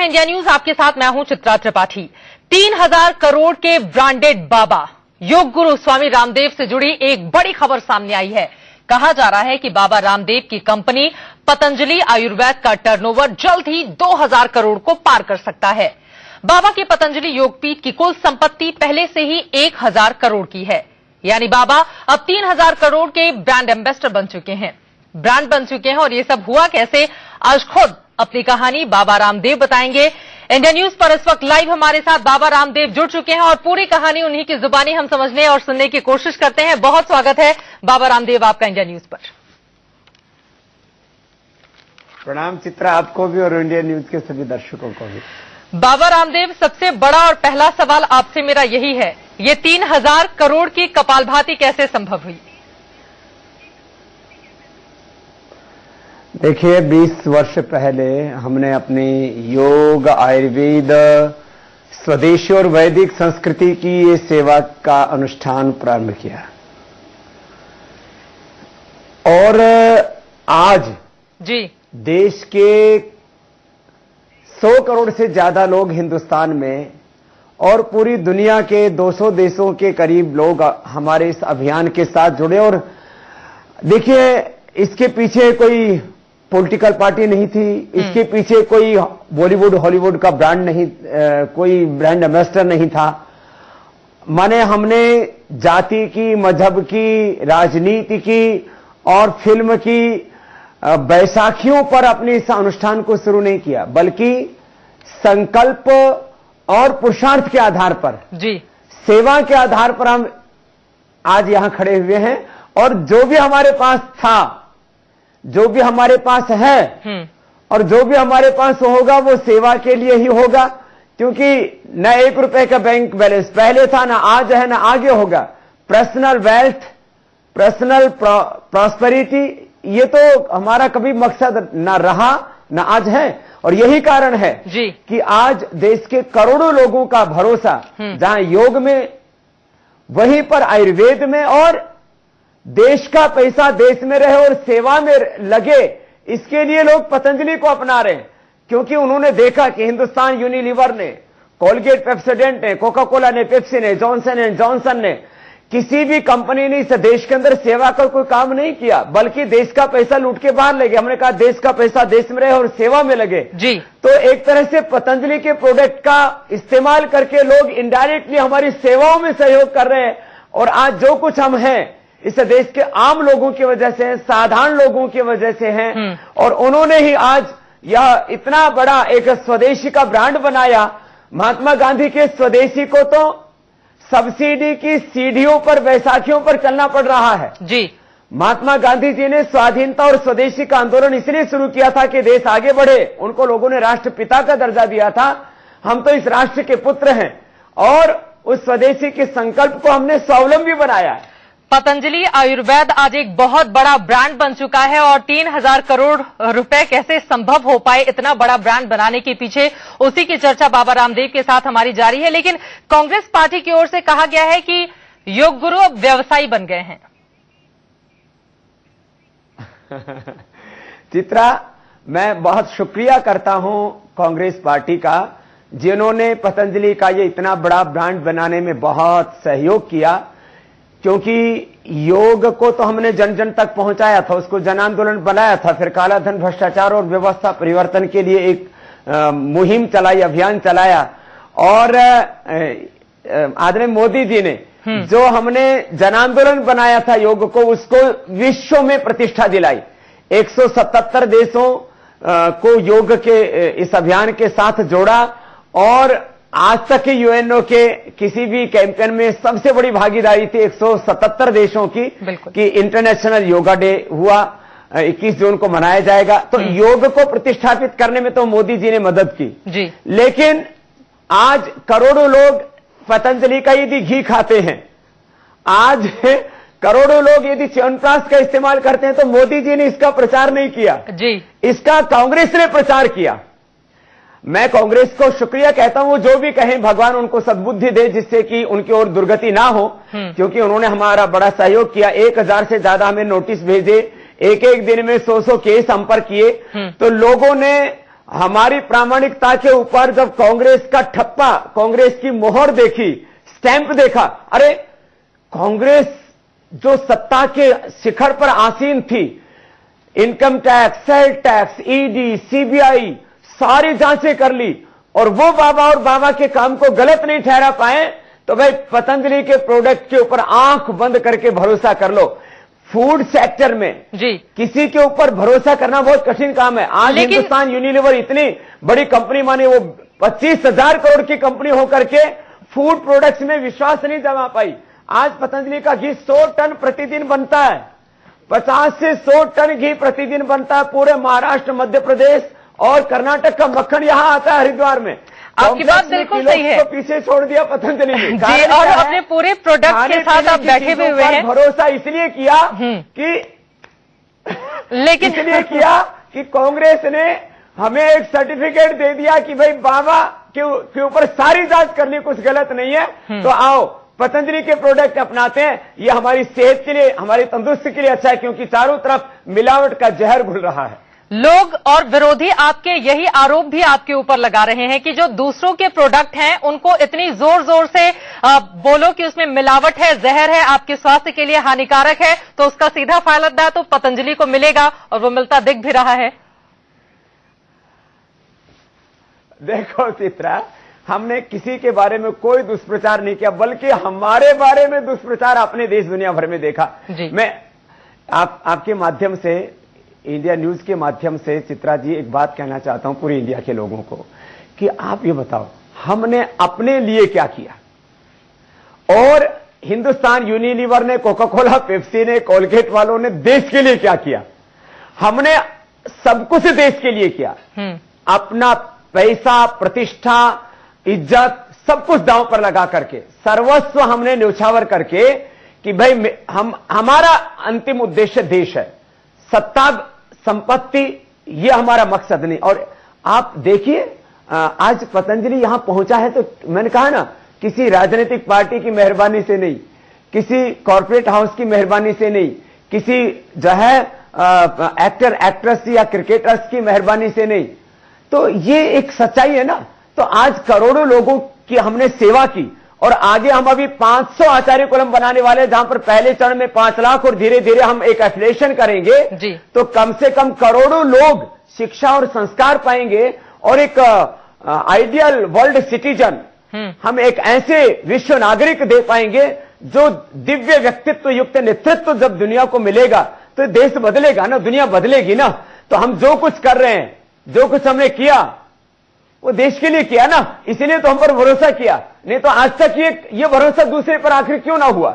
India news, आपके साथ मैं हूं चित्रा त्रिपाठी। 3000 करोड़ के ब्रांडेड बाबा योग गुरु स्वामी रामदेव से जुड़ी एक बड़ी खबर सामने आई है। कहा जा रहा है कि बाबा रामदेव की कंपनी पतंजलि आयुर्वेद का टर्नओवर जल्द ही 2000 करोड़ को पार कर सकता है। बाबा के पतंजलि योगपीठ की कुल संपत्ति पहले से ही 1000 करोड़ की है, यानी बाबा अब 3000 करोड़ के ब्रांड एम्बेसडर बन चुके हैं। और ये सब हुआ कैसे, आज खुद अपनी कहानी बाबा रामदेव बताएंगे। इंडिया न्यूज पर इस वक्त लाइव हमारे साथ बाबा रामदेव जुड़ चुके हैं और पूरी कहानी उन्हीं की जुबानी हम समझने और सुनने की कोशिश करते हैं। बहुत स्वागत है बाबा रामदेव आपका इंडिया न्यूज पर। प्रणाम चित्रा, आपको भी और इंडिया न्यूज के सभी दर्शकों को भी। बाबा रामदेव, सबसे बड़ा और पहला सवाल आपसे मेरा यही है, ये 3000 करोड़ की कपालभाति कैसे संभव हुई? देखिए, 20 वर्ष पहले हमने अपनी योग, आयुर्वेद, स्वदेशी और वैदिक संस्कृति की ये सेवा का अनुष्ठान प्रारंभ किया और आज जी देश के 100 करोड़ से ज्यादा लोग हिंदुस्तान में और पूरी दुनिया के 200 देशों के करीब लोग हमारे इस अभियान के साथ जुड़े। और देखिए, इसके पीछे कोई पॉलिटिकल पार्टी नहीं थी, इसके पीछे कोई बॉलीवुड हॉलीवुड का ब्रांड नहीं, कोई ब्रांड एम्बेसडर नहीं था। माने हमने जाति की, मजहब की, राजनीति की और फिल्म की बैसाखियों पर अपने इस अनुष्ठान को शुरू नहीं किया, बल्कि संकल्प और पुरुषार्थ के आधार पर, जी सेवा के आधार पर हम आज यहां खड़े हुए हैं। और जो भी हमारे पास था, जो भी हमारे पास है और जो भी हमारे पास होगा वो सेवा के लिए ही होगा, क्योंकि न 1 रुपए का बैंक बैलेंस पहले था, ना आज है, ना आगे होगा। पर्सनल वेल्थ, पर्सनल प्रॉस्पेरिटी, ये तो हमारा कभी मकसद ना रहा ना आज है। और यही कारण है जी कि आज देश के करोड़ों लोगों का भरोसा जहां योग में, वहीं पर आयुर्वेद में, और देश का पैसा देश में रहे और सेवा में लगे, इसके लिए लोग पतंजलि को अपना रहे हैं। क्योंकि उन्होंने देखा कि हिंदुस्तान यूनिलीवर ने, कोलगेट पेप्सोडेंट ने, कोका कोला ने, पेप्सी ने, जॉनसन एंड जॉनसन ने, किसी भी कंपनी ने इस देश के अंदर सेवा का कोई काम नहीं किया, बल्कि देश का पैसा लूट के बाहर ले गए। हमने कहा देश का पैसा देश में रहे और सेवा में लगे जी। तो एक तरह से पतंजलि के प्रोडक्ट का इस्तेमाल करके लोग इनडायरेक्टली हमारी सेवाओं में सहयोग कर रहे हैं। और आज जो कुछ हम हैं, इस देश के आम लोगों की वजह से हैं, साधारण लोगों की वजह से हैं। और उन्होंने ही आज यह इतना बड़ा एक स्वदेशी का ब्रांड बनाया। महात्मा गांधी के स्वदेशी को तो सब्सिडी की सीढ़ियों पर, बैसाखियों पर चलना पड़ रहा है जी। महात्मा गांधी जी ने स्वाधीनता और स्वदेशी का आंदोलन इसलिए शुरू किया था कि देश आगे बढ़े। उनको लोगों ने राष्ट्रपिता का दर्जा दिया था। हम तो इस राष्ट्र के पुत्र हैं और उस स्वदेशी के संकल्प को हमने स्वावलंबी बनाया है। पतंजलि आयुर्वेद आज एक बहुत बड़ा ब्रांड बन चुका है और 3000 करोड़ रुपए कैसे संभव हो पाए इतना बड़ा ब्रांड बनाने के पीछे, उसी की चर्चा बाबा रामदेव के साथ हमारी जारी है। लेकिन कांग्रेस पार्टी की ओर से कहा गया है कि योग गुरु अब व्यवसायी बन गए हैं। चित्रा, मैं बहुत शुक्रिया करता हूं कांग्रेस पार्टी का, जिन्होंने पतंजलि का ये इतना बड़ा ब्रांड बनाने में बहुत सहयोग किया। क्योंकि योग को तो हमने जन जन तक पहुंचाया था, उसको जन आंदोलन बनाया था, फिर काला धन, भ्रष्टाचार और व्यवस्था परिवर्तन के लिए एक मुहिम चलाई, अभियान चलाया। और आदरणीय मोदी जी ने जो हमने जन आंदोलन बनाया था योग को, उसको विश्व में प्रतिष्ठा दिलाई। 177 देशों को योग के इस अभियान के साथ जोड़ा और आज तक के यूएनओ के किसी भी कैंपेन में सबसे बड़ी भागीदारी थी 177 देशों की कि इंटरनेशनल योगा डे हुआ, 21 जून को मनाया जाएगा। तो योग को प्रतिष्ठापित करने में तो मोदी जी ने मदद की जी। लेकिन आज करोड़ों लोग पतंजलि का यदि घी खाते हैं, आज करोड़ों लोग यदि च्यवनप्राश का इस्तेमाल करते हैं, तो मोदी जी ने इसका प्रचार नहीं किया जी, इसका कांग्रेस ने प्रचार किया। मैं कांग्रेस को शुक्रिया कहता हूं, जो भी कहें भगवान उनको सद्बुद्धि दे, जिससे कि उनकी ओर दुर्गति ना हो, क्योंकि उन्होंने हमारा बड़ा सहयोग किया। 1000 से ज्यादा हमें नोटिस भेजे, एक एक दिन में 100 केस हम पर किए। तो लोगों ने हमारी प्रामाणिकता के ऊपर जब कांग्रेस का ठप्पा, कांग्रेस की मोहर देखी, स्टैंप देखा, अरे कांग्रेस जो सत्ता के शिखर पर आसीन थी, income tax, sale tax, ED, CBI सारी जांचें कर ली और वो बाबा और बाबा के काम को गलत नहीं ठहरा पाए, तो भाई पतंजलि के प्रोडक्ट के ऊपर आंख बंद करके भरोसा कर लो। फूड सेक्टर में जी किसी के ऊपर भरोसा करना बहुत कठिन काम है। आज हिंदुस्तान यूनिलीवर इतनी बड़ी कंपनी, माने वो 25,000 करोड़ की कंपनी होकर के फूड प्रोडक्ट्स में विश्वास नहीं जमा पाई। आज पतंजलि का घी 100 टन प्रतिदिन बनता है, 50 से 100 टन घी प्रतिदिन बनता है। पूरे महाराष्ट्र, मध्य प्रदेश और कर्नाटक का मक्खन यहां आता है हरिद्वार में। आपकी बात बिल्कुल सही है। तो पीछे छोड़ दिया पतंजलि ने जी, और अपने पूरे प्रोडक्ट के साथ आप बैठे हुए हैं। भरोसा इसलिए किया कि लेकिन इसलिए किया कि कांग्रेस ने हमें एक सर्टिफिकेट दे दिया कि भाई बाबा के ऊपर सारी जांच करनी, कुछ गलत नहीं है, तो आओ पतंजलि के प्रोडक्ट अपनाते हैं। ये हमारी सेहत के लिए, हमारी तंदुरुस्ती के लिए अच्छा है, क्योंकि चारों तरफ मिलावट का जहर घुल रहा है। लोग और विरोधी आपके यही आरोप भी आपके ऊपर लगा रहे हैं कि जो दूसरों के प्रोडक्ट हैं उनको इतनी जोर जोर से बोलो कि उसमें मिलावट है, जहर है, आपके स्वास्थ्य के लिए हानिकारक है, तो उसका सीधा फायदा तो पतंजलि को मिलेगा, और वो मिलता दिख भी रहा है। देखो चित्रा, हमने किसी के बारे में कोई दुष्प्रचार नहीं किया, बल्कि हमारे बारे में दुष्प्रचार अपने देश दुनिया भर में देखा। मैं आपके माध्यम से, इंडिया न्यूज के माध्यम से चित्रा जी एक बात कहना चाहता हूं पूरी इंडिया के लोगों को कि आप ये बताओ हमने अपने लिए क्या किया, और हिंदुस्तान यूनिलीवर ने, कोका कोला, पेप्सी ने, कोलगेट वालों ने देश के लिए क्या किया। हमने सब कुछ देश के लिए किया, अपना पैसा, प्रतिष्ठा, इज्जत सब कुछ दांव पर लगा करके, सर्वस्व हमने न्यौछावर करके कि भाई हमारा अंतिम उद्देश्य देश है, सत्ता, संपत्ति, ये हमारा मकसद नहीं। और आप देखिए आज पतंजलि यहां पहुंचा है तो मैंने कहा ना, किसी राजनीतिक पार्टी की मेहरबानी से नहीं, किसी कॉर्पोरेट हाउस की मेहरबानी से नहीं, किसी जो है एक्टर, एक्ट्रेस या क्रिकेटर्स की मेहरबानी से नहीं, तो ये एक सच्चाई है ना। तो आज करोड़ों लोगों की हमने सेवा की, और आगे हम अभी 500 आचार्य कुलम बनाने वाले हैं, जहां पर पहले चरण में 5 लाख और धीरे धीरे हम एक एफिलिएशन करेंगे जी। तो कम से कम करोड़ों लोग शिक्षा और संस्कार पाएंगे, और एक आइडियल वर्ल्ड सिटीजन, हम एक ऐसे विश्व नागरिक दे पाएंगे जो दिव्य व्यक्तित्व युक्त नेतृत्व जब दुनिया को मिलेगा तो देश बदलेगा ना, दुनिया बदलेगी ना। तो हम जो कुछ कर रहे हैं, जो कुछ हमने किया वो देश के लिए किया ना, इसीलिए तो हम पर भरोसा किया, नहीं तो आज तक ये भरोसा दूसरे पर आखिर क्यों ना हुआ।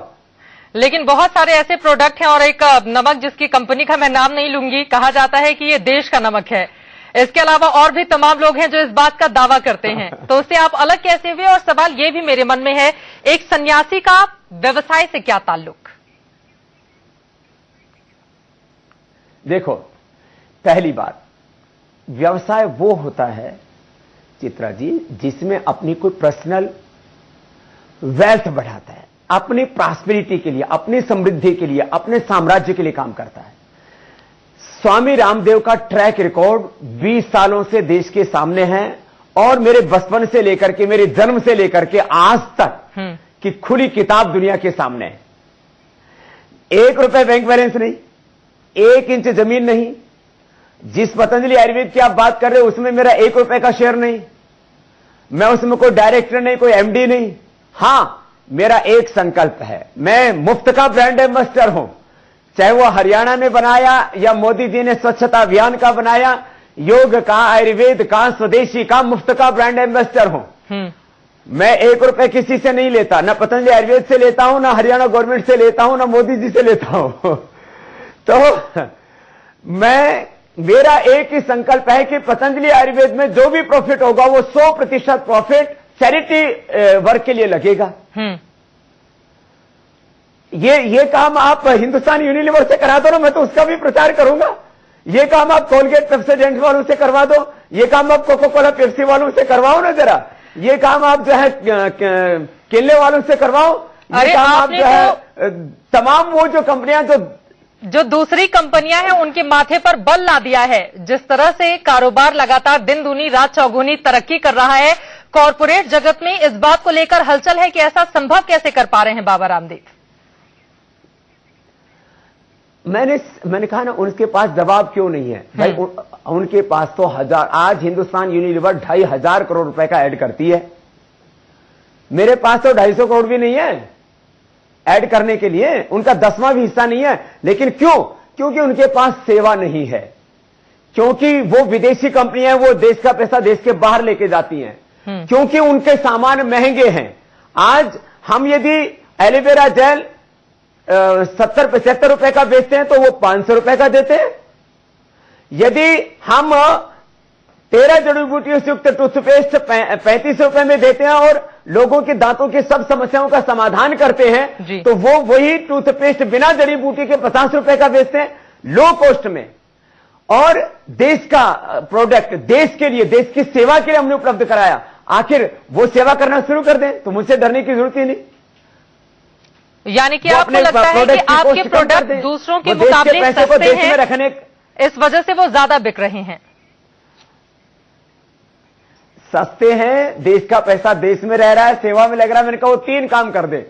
लेकिन बहुत सारे ऐसे प्रोडक्ट हैं, और एक नमक जिसकी कंपनी का मैं नाम नहीं लूंगी, कहा जाता है कि ये देश का नमक है। इसके अलावा और भी तमाम लोग हैं जो इस बात का दावा करते हैं, तो उससे आप अलग कैसे हुए। और सवाल ये भी मेरे मन में है, एक सन्यासी का व्यवसाय से क्या ताल्लुक। देखो, पहली बात, व्यवसाय वो होता है चित्रा जी जिसमें अपनी कोई पर्सनल वेल्थ बढ़ाता है, अपनी प्रॉस्पेरिटी के लिए, अपनी समृद्धि के लिए, अपने साम्राज्य के लिए काम करता है। स्वामी रामदेव का ट्रैक रिकॉर्ड 20 सालों से देश के सामने है, और मेरे बचपन से लेकर के, मेरे जन्म से लेकर के आज तक की खुली किताब दुनिया के सामने है। 1 रुपए बैंक बैलेंस नहीं, 1 इंच जमीन नहीं। जिस पतंजलि आयुर्वेद की आप बात कर रहे हो उसमें मेरा 1 रुपए का शेयर नहीं, मैं उसमें कोई डायरेक्टर नहीं, कोई एमडी नहीं। हां, मेरा एक संकल्प है, मैं मुफ्त का ब्रांड एम्बेसडर हूं, चाहे वो हरियाणा ने बनाया या मोदी जी ने स्वच्छता अभियान का बनाया, योग का, आयुर्वेद का, स्वदेशी का, मुफ्त का ब्रांड एम्बेसडर हूं। मैं 1 रुपए किसी से नहीं लेता, ना पतंजलि आयुर्वेद से लेता हूं, ना हरियाणा गवर्नमेंट से लेता हूं, ना मोदी जी से लेता हूं। तो मेरा एक ही संकल्प है कि पतंजलि आयुर्वेद में जो भी प्रॉफिट होगा वो 100% प्रॉफिट चैरिटी वर्क के लिए लगेगा। ये काम आप हिंदुस्तान यूनिलीवर से करा दो ना, मैं तो उसका भी प्रचार करूंगा। ये काम आप कोलगेट पेप्सोडेंट वालों से करवा दो, ये काम आप कोका कोला पेप्सी वालों से करवाओ ना जरा, ये काम आप जो है किनले वालों से करवाओ, ये काम आप जो है तमाम वो जो कंपनियां जो जो दूसरी कंपनियां हैं उनके माथे पर बल ला दिया है। जिस तरह से कारोबार लगातार दिन दूनी रात चौगुनी तरक्की कर रहा है, कॉरपोरेट जगत में इस बात को लेकर हलचल है कि ऐसा संभव कैसे कर पा रहे हैं बाबा रामदेव। मैंने कहा ना, उनके पास जवाब क्यों नहीं है भाई। उनके पास तो आज हिंदुस्तान यूनिलीवर 2,500 करोड़ रुपए का ऐड करती है। मेरे पास तो 250 करोड़ भी नहीं है ऐड करने के लिए, उनका 10वां भी हिस्सा नहीं है। लेकिन क्यों? क्योंकि उनके पास सेवा नहीं है, क्योंकि वो विदेशी कंपनियां, वो देश का पैसा देश के बाहर लेके जाती हैं, क्योंकि उनके सामान महंगे हैं। आज हम यदि एलोवेरा जेल 70-75 रुपए का बेचते हैं तो वो 500 रुपए का देते हैं। यदि हम 13 जड़ी बूटियों से युक्त टूथपेस्ट 35 रुपए में देते हैं और लोगों के दांतों की सब समस्याओं का समाधान करते हैं, तो वो वही टूथपेस्ट बिना जड़ी बूटी के 50 रुपए का बेचते हैं, लो कॉस्ट में। और देश का प्रोडक्ट देश के लिए, देश की सेवा के लिए हमने उपलब्ध कराया। आखिर वो सेवा करना शुरू कर दें तो मुझसे डरने की जरूरत ही नहीं। यानी कि आपको लगता है कि आपके प्रोडक्ट दूसरों के मुकाबले सस्ते हैं, इस वजह से वो ज्यादा बिक रहे हैं। सस्ते हैं, देश का पैसा देश में रह रहा है, सेवा में लग रहा है। मैंने कहा वो 3 काम कर दे।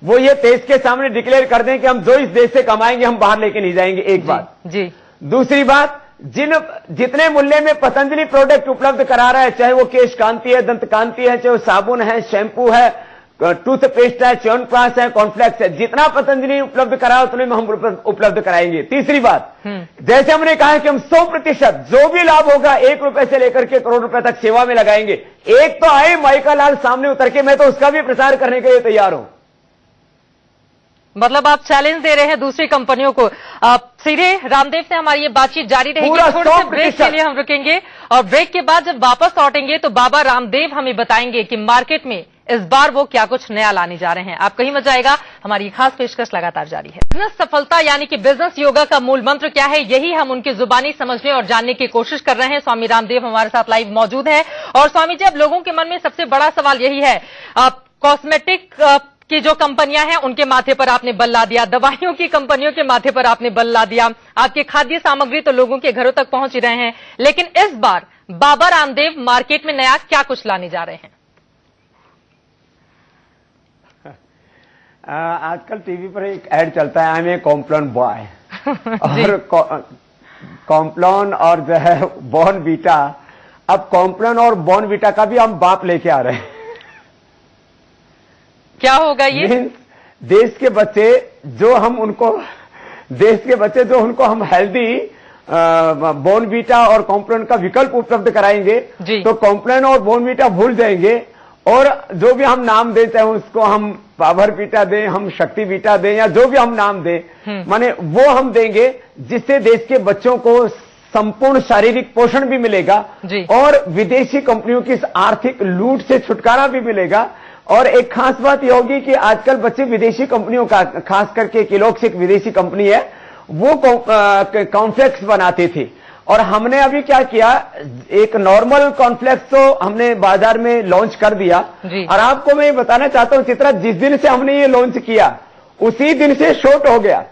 वो ये देश के सामने डिक्लेयर कर दें कि हम जो इस देश से कमाएंगे हम बाहर लेके नहीं जाएंगे, एक बात जी। दूसरी बात, जितने मूल्य में पतंजलि प्रोडक्ट उपलब्ध करा रहा है, चाहे वो केश कांति है, दंत कांति है, चाहे वो साबुन है, शैंपू है, टूथपेस्ट है, च्यवनप्राश है, कॉर्नफ्लेक्स है, जितना पतंजलि उपलब्ध कराया उतने में हम उपलब्ध कराएंगे। तीसरी बात, जैसे हमने कहा कि हम 100% जो भी लाभ होगा 1 रुपए से लेकर के करोड़ रुपए तक सेवा में लगाएंगे। एक तो आए माइका लाल सामने उतर के, मैं तो उसका भी प्रचार करने के लिए तैयार हूं। मतलब आप चैलेंज दे रहे हैं दूसरी कंपनियों को। सीधे रामदेव से हमारी ये बातचीत जारी रहेगी। थोड़े से ब्रेक के लिए हम रुकेंगे और ब्रेक के बाद जब वापस लौटेंगे तो बाबा रामदेव हमें बताएंगे कि मार्केट में इस बार वो क्या कुछ नया लाने जा रहे हैं। आप कहीं मत जाएगा, हमारी खास पेशकश लगातार जारी है। बिजनेस सफलता यानी कि बिजनेस योगा का मूल मंत्र क्या है, यही हम उनकी जुबानी समझने और जानने की कोशिश कर रहे हैं। स्वामी रामदेव हमारे साथ लाइव मौजूद हैं। और स्वामी जी, अब लोगों के मन में सबसे बड़ा सवाल यही है, कॉस्मेटिक की जो कंपनियां हैं उनके माथे पर आपने बल ला दिया, दवाइयों की कंपनियों के माथे पर आपने बल ला दिया, आपके खाद्य सामग्री तो लोगों के घरों तक पहुंच ही रहे हैं। लेकिन इस बार बाबा रामदेव मार्केट में नया क्या कुछ लाने जा रहे हैं? आजकल टीवी पर एक ऐड चलता है, I am a Complan boy. और कॉम्प्लॉन और जो है बॉर्नवीटा, अब कॉम्प्लॉन और बॉर्नवीटा का भी हम बाप लेके आ रहे हैं। क्या होगा ये? देश के बच्चे जो उनको हम हेल्दी बॉर्नवीटा और कॉम्प्लॉन का विकल्प उपलब्ध कराएंगे, तो कॉम्प्लॉन और बॉर्नवीटा भूल जाएंगे। और जो भी हम नाम देते हैं उसको हम पावर बीटा दें, हम शक्ति बीटा दें, या जो भी हम नाम दें, माने वो हम देंगे, जिससे देश के बच्चों को संपूर्ण शारीरिक पोषण भी मिलेगा और विदेशी कंपनियों की आर्थिक लूट से छुटकारा भी मिलेगा। और एक खास बात यह होगी कि आजकल बच्चे विदेशी कंपनियों का, खास करके किलॉग्स एक विदेशी कंपनी है, वो कॉर्नफ्लेक्स बनाते थे। और हमने अभी क्या किया, एक नॉर्मल कॉर्नफ्लेक्स तो हमने बाजार में लॉन्च कर दिया। और आपको मैं बताना चाहता हूं चित्रा, जिस दिन से हमने ये लॉन्च किया उसी दिन से शॉर्ट हो गया।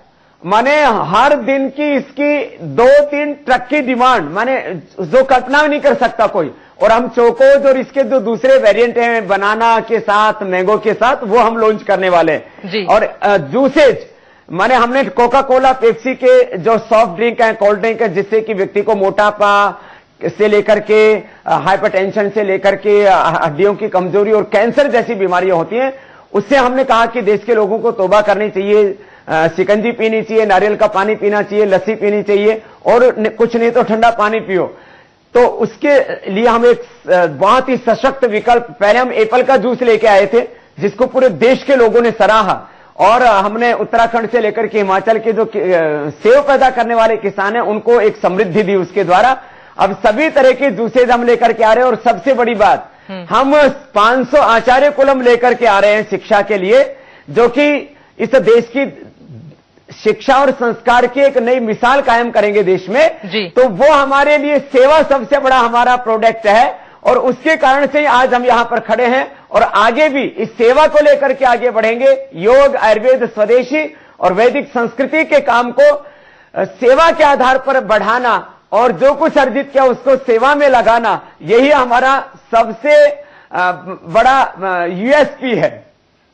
माने हर दिन की इसकी 2-3 ट्रक की डिमांड, माने जो कल्पना नहीं कर सकता कोई। और हम चोकोज और इसके जो दूसरे वेरिएंट हैं, बनाना के साथ, मैंगो के साथ, वो हम लॉन्च करने वाले हैं। और जूसेज, माने हमने कोका कोला, पेप्सी के जो सॉफ्ट ड्रिंक है, कोल्ड ड्रिंक है, जिससे कि व्यक्ति को मोटापा से लेकर के हाइपरटेंशन से लेकर के हड्डियों की कमजोरी और कैंसर जैसी बीमारियां होती हैं, उससे हमने कहा कि देश के लोगों को तौबा करनी चाहिए, शिकंजी पीनी चाहिए, नारियल का पानी पीना चाहिए, लस्सी पीनी चाहिए, और कुछ नहीं तो ठंडा पानी पियो। तो उसके लिए हम एक बहुत ही सशक्त विकल्प, पहले हम एप्पल का जूस लेके आए थे जिसको पूरे देश के लोगों ने सराहा। और हमने उत्तराखंड से लेकर के हिमाचल के जो सेव पैदा करने वाले किसान हैं उनको एक समृद्धि दी उसके द्वारा। अब सभी तरह के जूसेज हम लेकर के आ रहे हैं। और सबसे बड़ी बात, हम 500 आचार्य कुलम लेकर के आ रहे हैं शिक्षा के लिए, जो कि इस देश की शिक्षा और संस्कार की एक नई मिसाल कायम करेंगे देश में। तो वो हमारे लिए सेवा सबसे बड़ा हमारा प्रोडक्ट है। और उसके कारण से आज हम यहां पर खड़े हैं और आगे भी इस सेवा को लेकर के आगे बढ़ेंगे। योग, आयुर्वेद, स्वदेशी और वैदिक संस्कृति के काम को सेवा के आधार पर बढ़ाना और जो कुछ अर्जित किया उसको सेवा में लगाना, यही हमारा सबसे बड़ा यूएसपी है।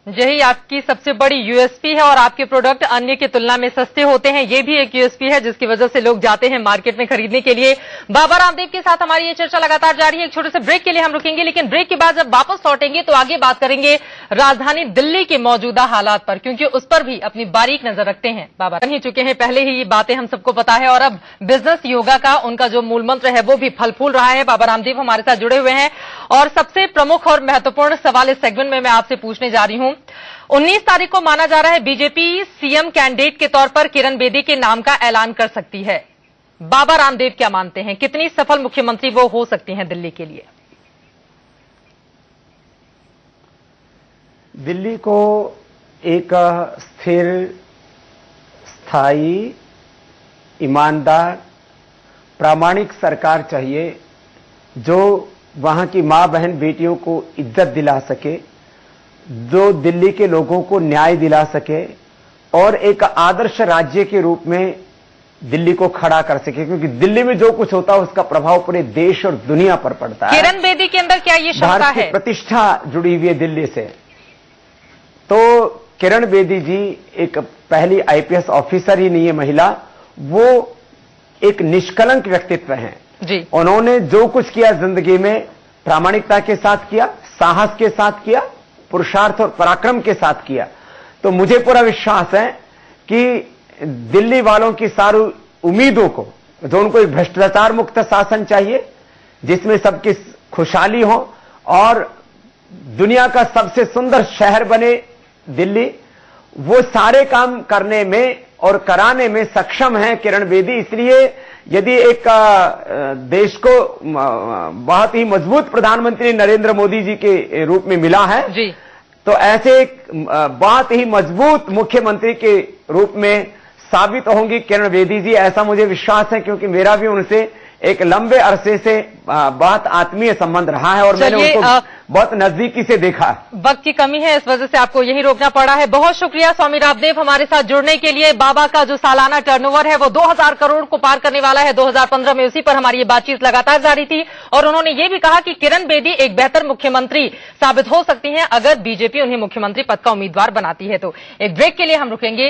यही आपकी सबसे बड़ी यूएसपी है और आपके प्रोडक्ट अन्य की तुलना में सस्ते होते हैं, ये भी एक यूएसपी है जिसकी वजह से लोग जाते हैं मार्केट में खरीदने के लिए। बाबा रामदेव के साथ हमारी ये चर्चा लगातार जारी है। एक छोटे से ब्रेक के लिए हम रुकेंगे, लेकिन ब्रेक के बाद जब वापस लौटेंगे तो आगे बात करेंगे राजधानी दिल्ली के मौजूदा हालात पर, क्योंकि उस पर भी अपनी बारीक नजर रखते हैं। बाबा कर ही चुके हैं पहले ही, ये बातें हम सबको पता है, और अब बिजनेस योगा का उनका जो मूल मंत्र है वो भी फल फूल रहा है। बाबा रामदेव हमारे साथ जुड़े हुए हैं और सबसे प्रमुख और महत्वपूर्ण सवाल इस सेगमेंट में मैं आपसे पूछने जा रही हूं। 19 तारीख को माना जा रहा है बीजेपी सीएम कैंडिडेट के तौर पर किरण बेदी के नाम का ऐलान कर सकती है। बाबा रामदेव क्या मानते हैं, कितनी सफल मुख्यमंत्री वो हो सकती हैं दिल्ली के लिए? दिल्ली को एक स्थिर, स्थायी, ईमानदार, प्रामाणिक सरकार चाहिए जो वहां की मां बहन बेटियों को इज्जत दिला सके, जो दिल्ली के लोगों को न्याय दिला सके और एक आदर्श राज्य के रूप में दिल्ली को खड़ा कर सके, क्योंकि दिल्ली में जो कुछ होता है उसका प्रभाव पूरे देश और दुनिया पर पड़ता है। किरण बेदी के अंदर क्या ये क्षमता भारत है? की प्रतिष्ठा जुड़ी हुई है दिल्ली से। तो किरण बेदी जी एक पहली आईपीएस ऑफिसर ही नहीं है महिला, वो एक निष्कलंक व्यक्तित्व हैं जी। उन्होंने जो कुछ किया जिंदगी में प्रामाणिकता के साथ किया, साहस के साथ किया, पुरुषार्थ और पराक्रम के साथ किया। तो मुझे पूरा विश्वास है कि दिल्ली वालों की सारी उम्मीदों को, जो उनको एक भ्रष्टाचार मुक्त शासन चाहिए जिसमें सबकी खुशहाली हो और दुनिया का सबसे सुंदर शहर बने दिल्ली, वो सारे काम करने में और कराने में सक्षम है किरण बेदी। इसलिए यदि एक देश को बहुत ही मजबूत प्रधानमंत्री नरेंद्र मोदी जी के रूप में मिला है जी, तो ऐसे एक बहुत ही मजबूत मुख्यमंत्री के रूप में साबित होंगी किरण बेदी जी, ऐसा मुझे विश्वास है, क्योंकि मेरा भी उनसे एक लंबे अरसे से बहुत आत्मीय संबंध रहा है और मैंने उनको बहुत नजदीकी से देखा है। वक्त की कमी है, इस वजह से आपको यही रोकना पड़ा है। बहुत शुक्रिया स्वामी रामदेव हमारे साथ जुड़ने के लिए। बाबा का जो सालाना टर्नओवर है वो 2000 करोड़ को पार करने वाला है 2015 में, उसी पर हमारी ये बातचीत लगातार जारी थी और उन्होंने ये भी कहा कि किरण बेदी एक बेहतर मुख्यमंत्री साबित हो सकती हैं अगर बीजेपी उन्हें मुख्यमंत्री पद का उम्मीदवार बनाती है। तो एक ब्रेक के लिए हम रुकेंगे।